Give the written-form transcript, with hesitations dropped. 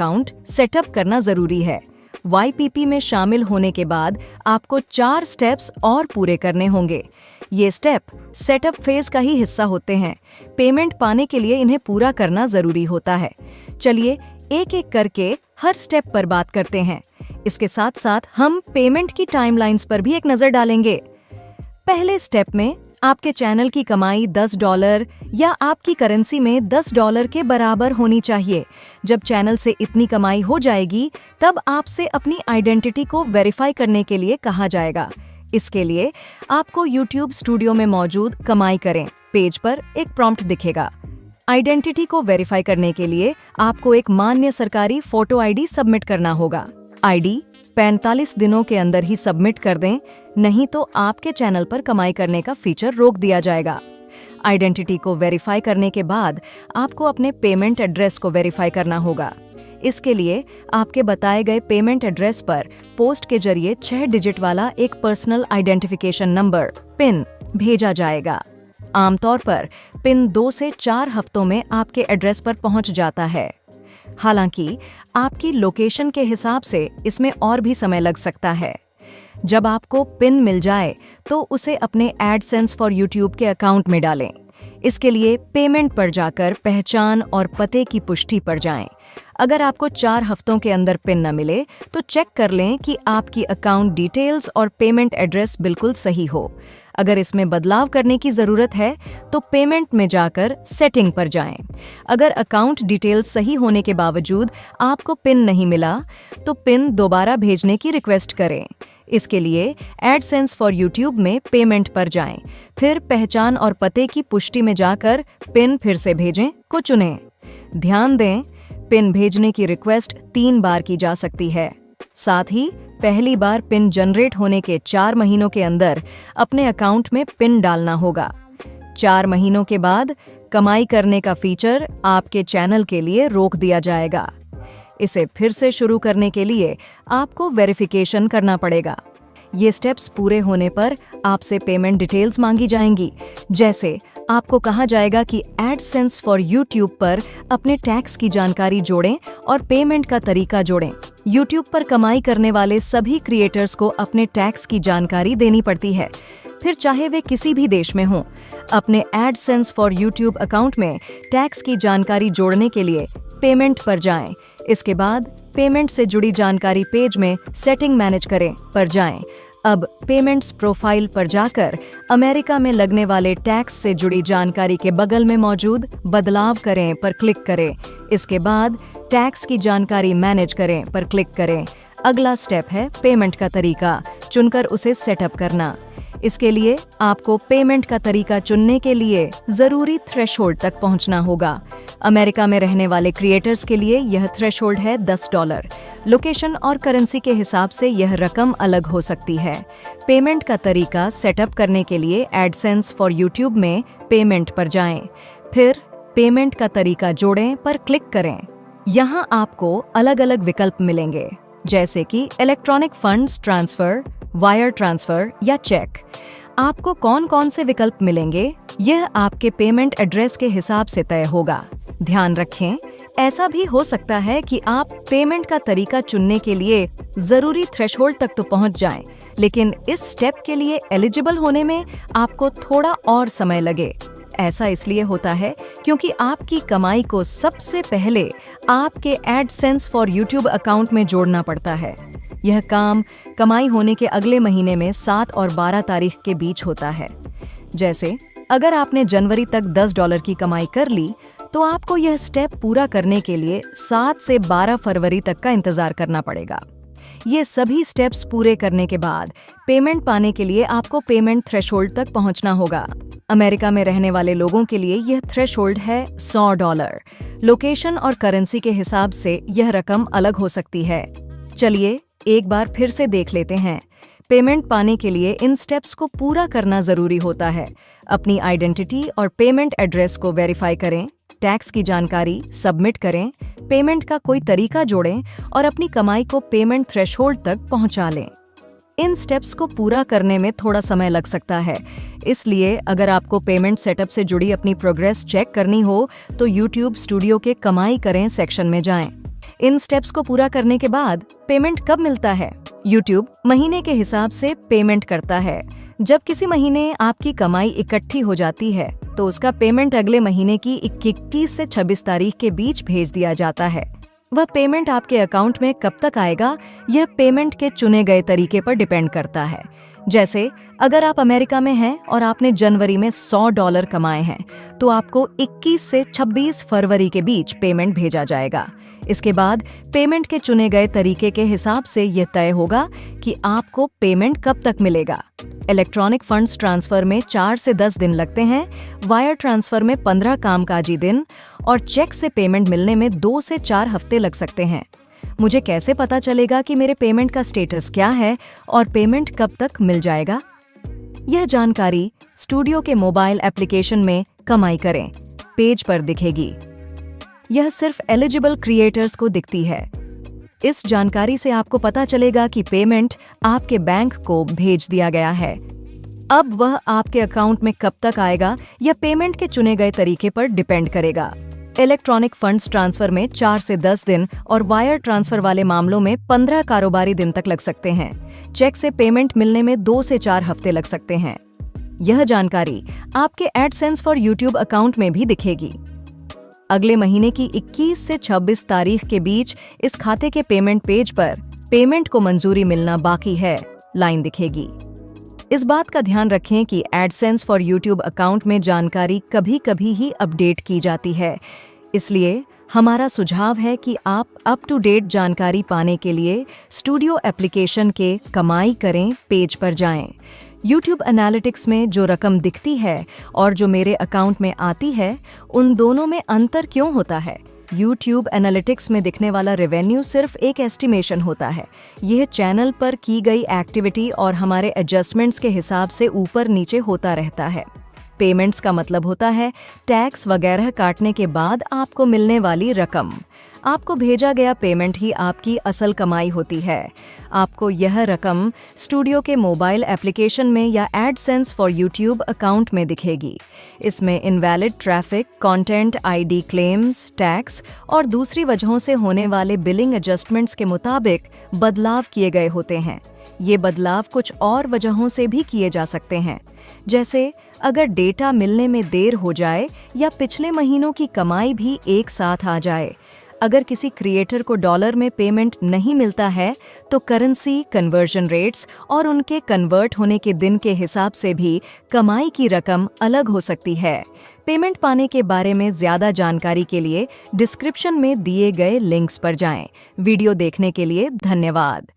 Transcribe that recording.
Account setup करना जरूरी है। YPP में शामिल होने के बाद आपको 4 स्टेप्स और पूरे करने होंगे। ये स्टेप सेटअप फेज का ही हिस्सा होते हैं। पेमेंट पाने के लिए इन्हें पूरा करना जरूरी होता है। चलिए एक एक करके हर स्टेप पर बात करते हैं। इसके साथ साथ हम पेमेंट की टाइमलाइंस पर भी एक नजर डालेंगे। पहले स्टेप में आपके चैनल की कमाई $10 या आपकी करेंसी में $10 के बराबर होनी चाहिए। जब चैनल से इतनी कमाई हो जाएगी तब आपसे अपनी आइडेंटिटी को वेरीफाई करने के लिए कहा जाएगा। इसके लिए आपको YouTube स्टूडियो में मौजूद कमाई करें पेज पर एक प्रॉम्प्ट दिखेगा। आइडेंटिटी को वेरीफाई करने के लिए आपको एक मान्य सरकारी फोटो आईडी सबमिट करना होगा। आईडी 45 दिनों के अंदर ही सबमिट कर दें, नहीं तो आपके चैनल पर कमाई करने का फीचर रोक दिया जाएगा। आइडेंटिटी को वेरीफाई करने के बाद आपको अपने पेमेंट एड्रेस को वेरीफाई करना होगा। इसके लिए आपके बताए गए पेमेंट एड्रेस पर पोस्ट के जरिए 6 डिजिट वाला एक पर्सनल आइडेंटिफिकेशन नंबर पिन भेजा जाएगा। आमतौर पर पिन 2 से 4 हफ्तों में आपके एड्रेस पर पहुंच जाता है। हालांकि आपकी लोकेशन के हिसाब से इसमें और भी समय लग सकता है। जब आपको पिन मिल जाए तो उसे अपने एडसेंस फॉर यूट्यूब के अकाउंट में डालें। इसके लिए पेमेंट पर जाकर पहचान और पते की पुष्टि पर जाएं। अगर आपको 4 हफ्तों के अंदर पिन न मिले तो चेक कर लें कि आपकी अकाउंट डिटेल्स और पेमेंट एड्रेस बिल्कुल सही हो। अगर इसमें बदलाव करने की ज़रूरत है तो पेमेंट में जाकर सेटिंग पर जाएं। अगर अकाउंट डिटेल्स सही होने के बावजूद आपको पिन नहीं मिला तो पिन दोबारा भेजने की रिक्वेस्ट करें। इसके लिए एडसेंस फॉर यूट्यूब में पेमेंट पर जाएं, फिर पहचान और पते की पुष्टि में जाकर पिन फिर से भेजें को चुनें। ध्यान दें, पिन भेजने की रिक्वेस्ट 3 बार की जा सकती है। साथ ही पहली बार पिन जनरेट होने के 4 महीनों के अंदर अपने अकाउंट में पिन डालना होगा। 4 महीनों के बाद कमाई करने का फीचर आपके चैनल के लिए रोक दिया जाएगा। इसे फिर से शुरू करने के लिए आपको वेरिफिकेशन करना पड़ेगा। ये स्टेप्स पूरे होने पर आपसे पेमेंट डिटेल्स मांगी जाएंगी, जैसे आपको कहा जाएगा कि एडसेंस फॉर यूट्यूब पर अपने टैक्स की जानकारी जोड़ें और पेमेंट का तरीका जोड़ें। यूट्यूब पर कमाई करने वाले सभी क्रिएटर्स को अपने टैक्स की जानकारी देनी पड़ती है, फिर चाहे वे किसी भी देश में हों। अपने एडसेंस फॉर यूट्यूब अकाउंट में टैक्स की जानकारी जोड़ने के लिए पेमेंट पर जाएं। इसके बाद पेमेंट से जुड़ी जानकारी पेज में सेटिंग मैनेज करें पर जाएं। अब पेमेंट्स प्रोफाइल पर जाकर अमेरिका में लगने वाले टैक्स से जुड़ी जानकारी के बगल में मौजूद बदलाव करें पर क्लिक करें। इसके बाद टैक्स की जानकारी मैनेज करें पर क्लिक करें। अगला स्टेप है पेमेंट का तरीका चुनकर उसे सेटअप करना। इसके लिए आपको पेमेंट का तरीका चुनने के लिए जरूरी थ्रेशोल्ड तक पहुंचना होगा। अमेरिका में रहने वाले क्रिएटर्स के लिए यह थ्रेशोल्ड है $10। लोकेशन और करेंसी के हिसाब से यह रकम अलग हो सकती है। पेमेंट का तरीका सेटअप करने के लिए एडसेंस फॉर यूट्यूब में पेमेंट पर जाएं, फिर पेमेंट का तरीका जोड़ें पर क्लिक करें। यहाँ आपको अलग अलग विकल्प मिलेंगे, जैसे कि electronic funds transfer, wire transfer या चेक। आपको कौन कौन से विकल्प मिलेंगे यह आपके पेमेंट एड्रेस के हिसाब से तय होगा। ध्यान रखें, ऐसा भी हो सकता है कि आप पेमेंट का तरीका चुनने के लिए जरूरी थ्रेशोल्ड तक तो पहुंच जाएं, लेकिन इस स्टेप के लिए एलिजिबल होने में आपको थोड़ा और समय लगे। ऐसा इसलिए होता है क्योंकि आपकी कमाई को सबसे पहले आपके एडसेंस फॉर यूट्यूब अकाउंट में जोड़ना पड़ता है। यह काम कमाई होने के अगले महीने में 7 और 12 तारीख के बीच होता है। जैसे अगर आपने जनवरी तक $10 की कमाई कर ली तो आपको यह स्टेप पूरा करने के लिए 7 से 12 फरवरी तक का इंतजार करना पड़ेगा। ये सभी स्टेप्स पूरे करने के बाद पेमेंट पाने के लिए आपको पेमेंट थ्रेशोल्ड तक पहुंचना होगा। अमेरिका में रहने वाले लोगों के लिए यह थ्रेशोल्ड है $100। लोकेशन और करेंसी के हिसाब से यह रकम अलग हो सकती है। चलिए एक बार फिर से देख लेते हैं। पेमेंट पाने के लिए इन स्टेप्स को पूरा करना जरूरी होता है। अपनी आइडेंटिटी और पेमेंट एड्रेस को वेरीफाई करें, टैक्स की जानकारी सबमिट करें, पेमेंट का कोई तरीका जोड़ें और अपनी कमाई को पेमेंट थ्रेशोल्ड तक पहुंचा लें। इन स्टेप्स को पूरा करने में थोड़ा समय लग सकता है, इसलिए अगर आपको पेमेंट सेटअप से जुड़ी अपनी प्रोग्रेस चेक करनी हो तो YouTube स्टूडियो के कमाई करें सेक्शन में जाएं। इन स्टेप्स को पूरा करने के बाद पेमेंट कब मिलता है? YouTube महीने के हिसाब से पेमेंट करता है। जब किसी महीने आपकी कमाई इकट्ठी हो जाती है तो उसका पेमेंट अगले महीने की 21 से 26 तारीख के बीच भेज दिया जाता है। वह पेमेंट आपके अकाउंट में कब तक आएगा, यह पेमेंट के चुने गए तरीके पर डिपेंड करता है। जैसे अगर आप अमेरिका में हैं और आपने जनवरी में $100 कमाए हैं तो आपको 21 से 26 फरवरी के बीच पेमेंट भेजा जाएगा। इसके बाद पेमेंट के चुने गए तरीके के हिसाब से यह तय होगा कि आपको पेमेंट कब तक मिलेगा। इलेक्ट्रॉनिक फंड्स ट्रांसफर में 4 से 10 दिन लगते हैं, वायर ट्रांसफर में 15 कामकाजी दिन और चेक से पेमेंट मिलने में 2 से 4 हफ्ते लग सकते हैं। मुझे कैसे पता चलेगा कि मेरे पेमेंट का स्टेटस क्या है और पेमेंट कब तक मिल जाएगा? यह जानकारी स्टूडियो के मोबाइल एप्लीकेशन में कमाई करें पेज पर दिखेगी। यह सिर्फ एलिजिबल क्रिएटर्स को दिखती है। इस जानकारी से आपको पता चलेगा कि पेमेंट आपके बैंक को भेज दिया गया है। अब वह आपके अकाउंट में कब तक आएगा यह पेमेंट के चुने गए तरीके पर डिपेंड करेगा। इलेक्ट्रॉनिक फंड्स ट्रांसफर में 4 से 10 दिन और वायर ट्रांसफर वाले मामलों में 15 कारोबारी दिन तक लग सकते हैं। चेक से पेमेंट मिलने में 2 से 4 हफ्ते लग सकते हैं। यह जानकारी आपके एडसेंस फॉर यूट्यूब अकाउंट में भी दिखेगी। अगले महीने की 21 से 26 तारीख के बीच इस खाते के पेमेंट पेज पर पेमेंट को मंजूरी मिलना बाकी है लाइन दिखेगी। इस बात का ध्यान रखें कि एडसेंस फॉर यूट्यूब अकाउंट में जानकारी कभी-कभी ही अपडेट की जाती है, इसलिए हमारा सुझाव है कि आप अप टू डेट जानकारी पाने के लिए स्टूडियो एप्लीकेशन के कमाई करें पेज पर जाएं। YouTube एनालिटिक्स में जो रकम दिखती है और जो मेरे अकाउंट में आती है, उन दोनों में अंतर क्यों होता है? YouTube एनालिटिक्स में दिखने वाला रेवेन्यू सिर्फ एक एस्टिमेशन होता है। यह चैनल पर की गई एक्टिविटी और हमारे एडजस्टमेंट्स के हिसाब से ऊपर नीचे होता रहता है। पेमेंट्स का मतलब होता है टैक्स वगैरह काटने के बाद आपको मिलने वाली रकम। आपको भेजा गया पेमेंट ही आपकी असल कमाई होती है। आपको यह रकम स्टूडियो के मोबाइल एप्लीकेशन में या एडसेंस फॉर यूट्यूब अकाउंट में दिखेगी। इसमें invalid traffic, content ID claims, tax और दूसरी वजहों से होने वाले बिलिंग एडजस्टमेंट्स के मुताबिक बदलाव किए गए होते हैं। ये बदलाव कुछ और वजहों से भी किए जा सकते हैं, जैसे अगर डेटा मिलने में देर हो जाए या पिछले महीनों की कमाई भी एक साथ आ जाए। अगर किसी क्रिएटर को डॉलर में पेमेंट नहीं मिलता है तो करेंसी कन्वर्जन रेट्स और उनके कन्वर्ट होने के दिन के हिसाब से भी कमाई की रकम अलग हो सकती है। पेमेंट पाने के बारे में ज़्यादा जानकारी के लिए डिस्क्रिप्शन में दिए गए लिंक्स पर जाएं। वीडियो देखने के लिए धन्यवाद।